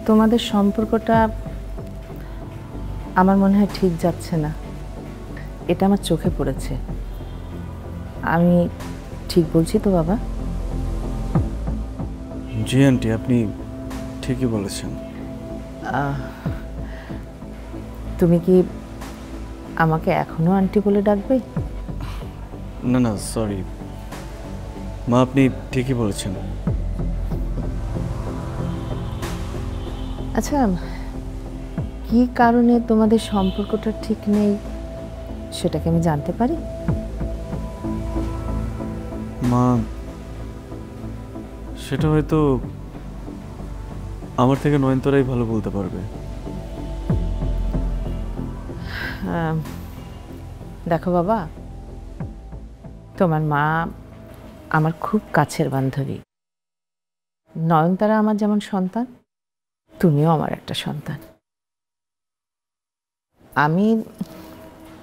তোমাদের সম্পর্কটা আমার মনে হয় ঠিক যাচ্ছে না, এটা আমার চোখে পড়েছে। আমি ঠিক বলছি তো বাবা? জি আন্টি, আপনি ঠিকই বলেছেন। তুমি কি আমাকে এখনো আন্টি বলে ডাকবে? না না, সরি মা, আপনি ঠিকই বলেছেন। আচ্ছা, কি কারণে তোমাদের সম্পর্কটা ঠিক নেই সেটাকে আমি জানতে পারি? মা, সেটা হয়তো আমার থেকে নয়নতারাই ভালো বলতে পারবে। দেখো বাবা, তোমার মা আমার খুব কাছের বান্ধবী। নয়নতারা আমার যেমন সন্তান, তুমিও আমার একটা সন্তান। আমি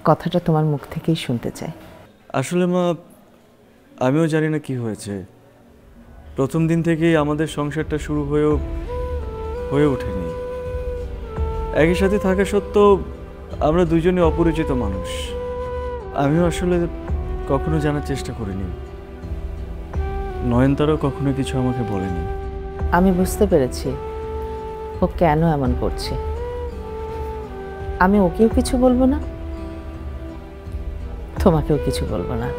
কথাটা তোমার মুখ থেকেই শুনতে চাই। আসলে মা, আমিও জানি না কি হয়েছে, প্রথম দিন থেকেই আমাদের সংসারটা শুরু হয়ে ওঠেনি। একই সাথে থাকা সত্ত্বেও আমরা দুজনে অপরিচিত মানুষ। আমিও আসলে কখনো জানার চেষ্টা করিনি, নয়নতারাও কখনো কিছু আমাকে বলেনি। আমি বুঝতে পেরেছি ও কেন এমন করছে। আমি ওকেও কিছু বলবো না, তোমাকেও কিছু বলবো না।